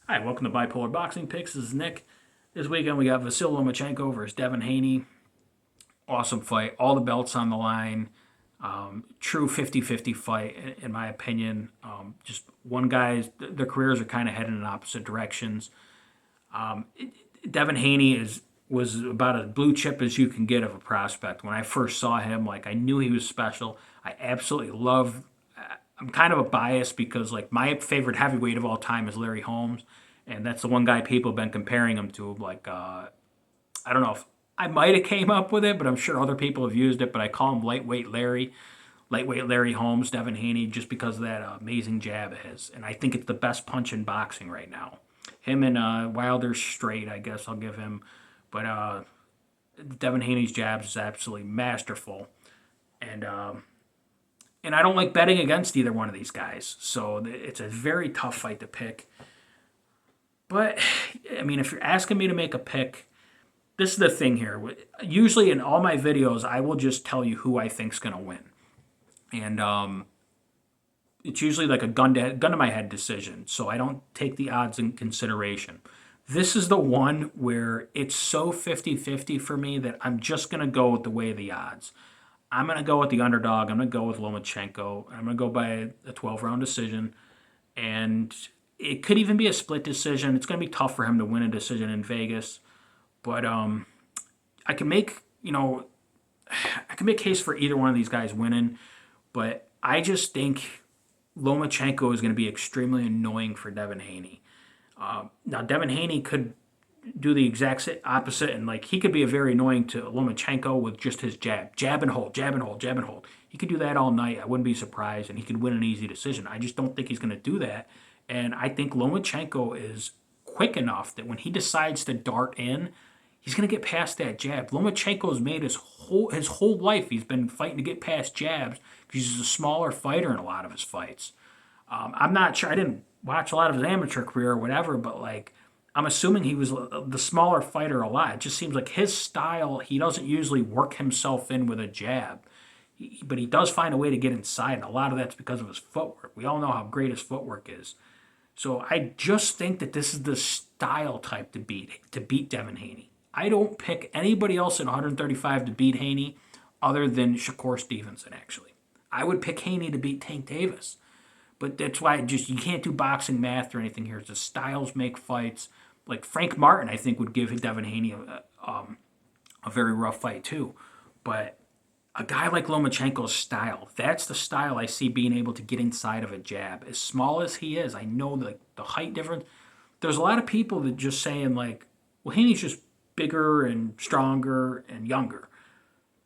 Hi, welcome to Bipolar Boxing Picks. This is Nick. This weekend we got Vasiliy Lomachenko versus Devin Haney. Awesome fight. All the belts on the line. True 50-50 fight, in my opinion. Just one guy's, their careers are kind of heading in opposite directions. Devin Haney was about as blue chip as you can get of a prospect. When I first saw him, I knew he was special. I absolutely love. I'm kind of a bias because my favorite heavyweight of all time is Larry Holmes, and that's the one guy people have been comparing him to. I don't know if I might have came up with it, but I'm sure other people have used it. But I call him lightweight Larry Holmes, Devin Haney, just because of that amazing jab of his, and I think it's the best punch in boxing right now. Him and Wilder's straight, I guess I'll give him, but Devin Haney's jabs is absolutely masterful, and I don't like betting against either one of these guys. So it's a very tough fight to pick. But, I mean, if you're asking me to make a pick, this is the thing here. Usually in all my videos, I will just tell you who I think's going to win. And it's usually like a gun to my head decision. So I don't take the odds in consideration. This is the one where it's so 50-50 for me that I'm just going to go with the way of the odds. I'm going to go with the underdog. I'm going to go with Lomachenko. I'm going to go by a 12-round decision. And it could even be a split decision. It's going to be tough for him to win a decision in Vegas. But I can make, I can make case for either one of these guys winning. But I just think Lomachenko is going to be extremely annoying for Devin Haney. Now, Devin Haney could do the exact opposite, and he could be a very annoying to Lomachenko with just his jab and hold, jab and hold, jab and hold. He could do that all night. I wouldn't be surprised, and he could win an easy decision. I just don't think he's going to do that, and I think Lomachenko is quick enough that when he decides to dart in, he's going to get past that jab. Lomachenko's made his whole life he's been fighting to get past jabs because he's a smaller fighter in a lot of his fights. I'm not sure. I didn't watch a lot of his amateur career or whatever, but I'm assuming he was the smaller fighter a lot. It just seems like his style, he doesn't usually work himself in with a jab. But he does find a way to get inside, and a lot of that's because of his footwork. We all know how great his footwork is. So I just think that this is the style type to beat Devin Haney. I don't pick anybody else at 135 to beat Haney other than Shakur Stevenson, actually. I would pick Haney to beat Tank Davis. But that's why you can't do boxing math or anything here. The styles make fights. Like Frank Martin, I think, would give Devin Haney a very rough fight too. But a guy like Lomachenko's style, that's the style I see being able to get inside of a jab. As small as he is, I know the height difference. There's a lot of people that just saying well, Haney's just bigger and stronger and younger.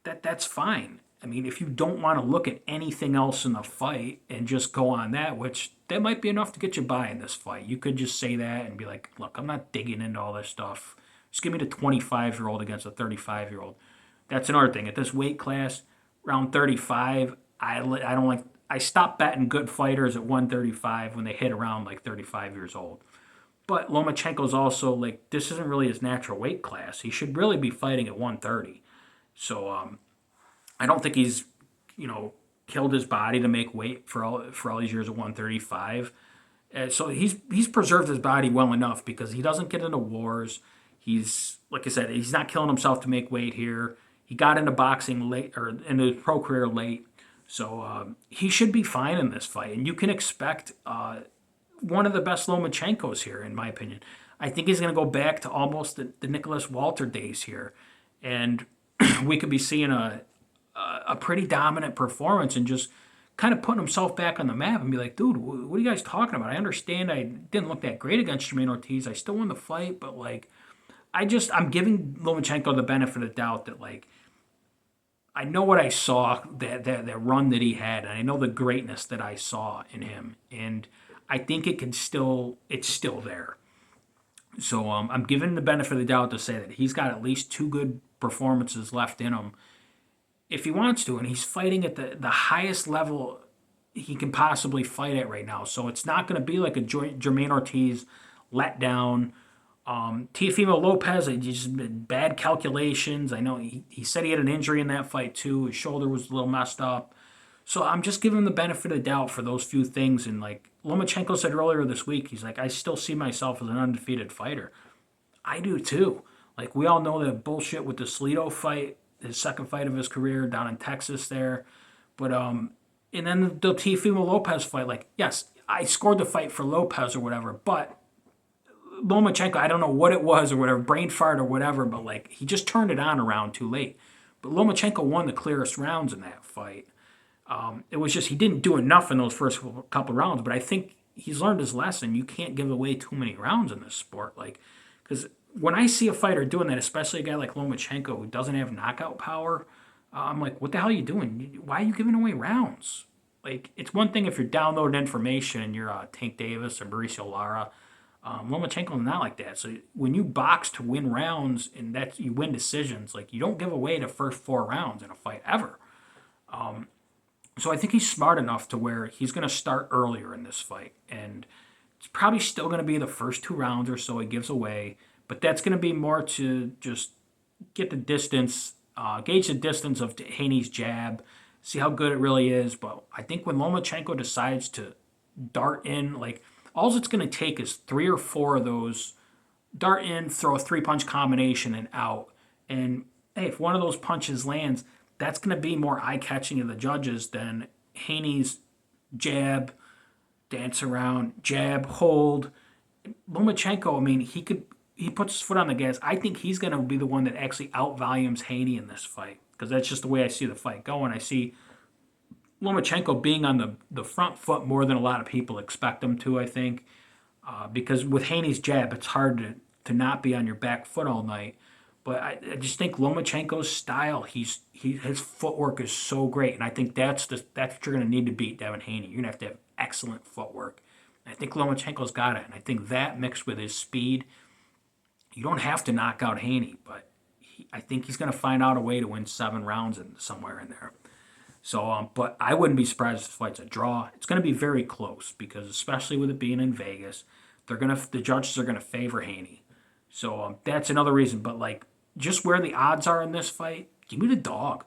That's fine. I mean, if you don't want to look at anything else in the fight and just go on that, which that might be enough to get you by in this fight. You could just say that and be like, look, I'm not digging into all this stuff. Just give me the 25-year-old against a 35-year-old. That's another thing. At this weight class, around 35, I don't like. I stop betting good fighters at 135 when they hit around 35 years old. But Lomachenko's also this isn't really his natural weight class. He should really be fighting at 130. So I don't think he's, killed his body to make weight for all these years at 135. So he's preserved his body well enough because he doesn't get into wars. He's, like I said, he's not killing himself to make weight here. He got into boxing late or into his pro career late. So he should be fine in this fight. And you can expect one of the best Lomachenkos here, in my opinion. I think he's going to go back to almost the Nicholas Walter days here. And we could be seeing a pretty dominant performance and just kind of putting himself back on the map and be like, dude, what are you guys talking about? I understand I didn't look that great against Jermaine Ortiz. I still won the fight, but I'm giving Lomachenko the benefit of the doubt that I know what I saw, that run that he had, and I know the greatness that I saw in him. And I think it's still there. So I'm giving the benefit of the doubt to say that he's got at least two good performances left in him if he wants to, and he's fighting at the highest level he can possibly fight at right now. So it's not going to be like a Jermaine Ortiz letdown. Teofimo Lopez, just bad calculations. I know he said he had an injury in that fight too. His shoulder was a little messed up. So I'm just giving him the benefit of the doubt for those few things. And Lomachenko said earlier this week, he's like, I still see myself as an undefeated fighter. I do too. Like we all know that bullshit with the Slido fight, his second fight of his career down in Texas there. But and then the Teofimo Lopez fight, like, yes, I scored the fight for Lopez or whatever, but Lomachenko, I don't know what it was or whatever, brain fart or whatever, but like he just turned it on around too late. But Lomachenko won the clearest rounds in that fight. It was just he didn't do enough in those first couple rounds, but I think he's learned his lesson. You can't give away too many rounds in this sport, like because when I see a fighter doing that, especially a guy like Lomachenko who doesn't have knockout power, I'm like, what the hell are you doing? Why are you giving away rounds? Like it's one thing if you're downloading information and you're Tank Davis or Mauricio Lara. Lomachenko's not like that. So when you box to win rounds and that you win decisions, like you don't give away the first 4 rounds in a fight ever. So I think he's smart enough to where he's going to start earlier in this fight, and it's probably still going to be the first 2 rounds or so he gives away, but that's going to be more to just get the distance, gauge the distance of Haney's jab, see how good it really is. But I think when Lomachenko decides to dart in, like all it's going to take is 3 or 4 of those dart in, throw a 3-punch combination and out. And hey, if one of those punches lands, that's going to be more eye-catching to the judges than Haney's jab, dance around, jab, hold. Lomachenko, I mean, he puts his foot on the gas. I think he's going to be the one that actually outvolumes Haney in this fight because that's just the way I see the fight going. I see Lomachenko being on the front foot more than a lot of people expect him to, I think, because with Haney's jab, it's hard to not be on your back foot all night. But I just think Lomachenko's style, his footwork is so great, and I think that's what you're going to need to beat Devin Haney. You're going to have excellent footwork. And I think Lomachenko's got it, and I think that mixed with his speed, you don't have to knock out Haney, but I think he's going to find out a way to win 7 rounds somewhere in there. So, but I wouldn't be surprised if the fight's a draw. It's going to be very close because, especially with it being in Vegas, the judges are going to favor Haney. So that's another reason. But like, just where the odds are in this fight, give me the dog.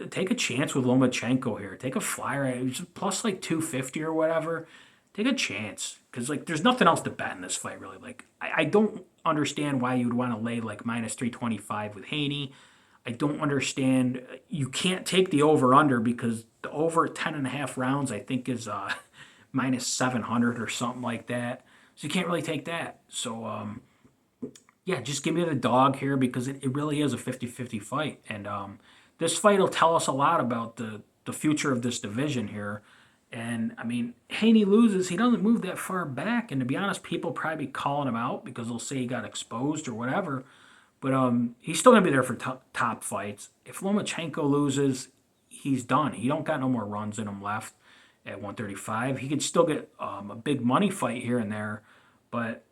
Take a chance with Lomachenko here. Take a flyer, plus like 250 or whatever. Take a chance because like there's nothing else to bet in this fight really. Like I don't understand why you'd want to lay like minus 325 with Haney. I don't understand. You can't take the over-under because the over at 10.5 rounds, I think, is minus 700 or something like that. So you can't really take that. So, yeah, just give me the dog here because it really is a 50-50 fight. And this fight will tell us a lot about the future of this division here. And, I mean, Haney loses. He doesn't move that far back. And to be honest, people probably be calling him out because they'll say he got exposed or whatever. But he's still going to be there for top fights. If Lomachenko loses, he's done. He don't got no more runs in him left at 135. He could still get a big money fight here and there. But,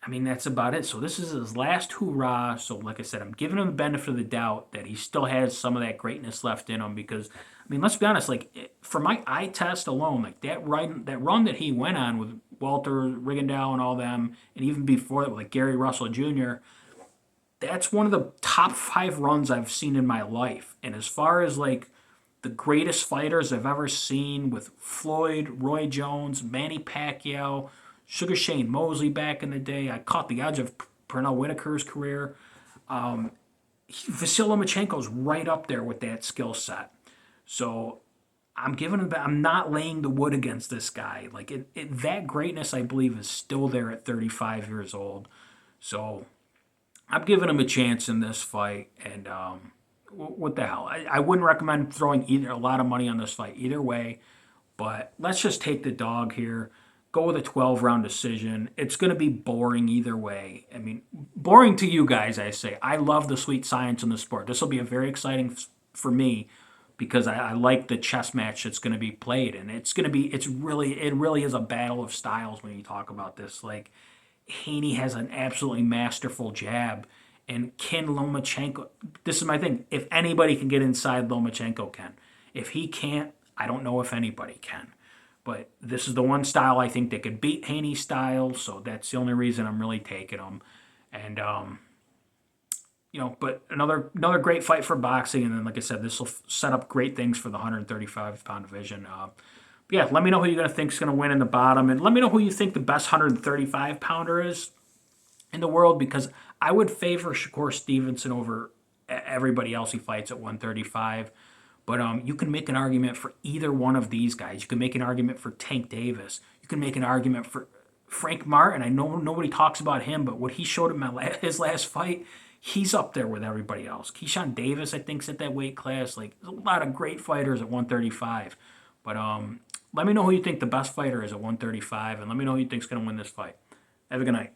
I mean, that's about it. So this is his last hoorah. So, like I said, I'm giving him the benefit of the doubt that he still has some of that greatness left in him. Because, I mean, let's be honest. Like, for my eye test alone, like that run that he went on with Walter Rigondeaux and all them, and even before that with like Gary Russell Jr., that's one of the top 5 runs I've seen in my life. And as far as like the greatest fighters I've ever seen with Floyd, Roy Jones, Manny Pacquiao, Sugar Shane Mosley back in the day, I caught the edge of Pernell Whitaker's career. Vasiliy Lomachenko's right up there with that skill set. So I'm not laying the wood against this guy. Like that greatness, I believe, is still there at 35 years old. So I'm giving him a chance in this fight, and what the hell? I wouldn't recommend throwing a lot of money on this fight either way, but let's just take the dog here. Go with a 12-round decision. It's going to be boring either way. I mean, boring to you guys, I say. I love the sweet science in the sport. This will be a very exciting for me because I like the chess match that's going to be played, and it really is a battle of styles when you talk about this. Like, Haney has an absolutely masterful jab, and can Lomachenko? This is my thing. If anybody can get inside, Lomachenko can. If he can't, I don't know if anybody can. But this is the one style I think that could beat Haney's style, so that's the only reason I'm really taking him. And but another great fight for boxing, and then like I said, this will set up great things for the 135-pound division. yeah, let me know who you're going to think is going to win in the bottom, and let me know who you think the best 135 pounder is in the world, because I would favor Shakur Stevenson over everybody else he fights at 135. But you can make an argument for either one of these guys. You can make an argument for Tank Davis. You can make an argument for Frank Martin. I know nobody talks about him, but what he showed in his last fight, he's up there with everybody else. Keyshawn Davis, I think, is at that weight class. Like, there's a lot of great fighters at 135. But let me know who you think the best fighter is at 135, and let me know who you think's going to win this fight. Have a good night.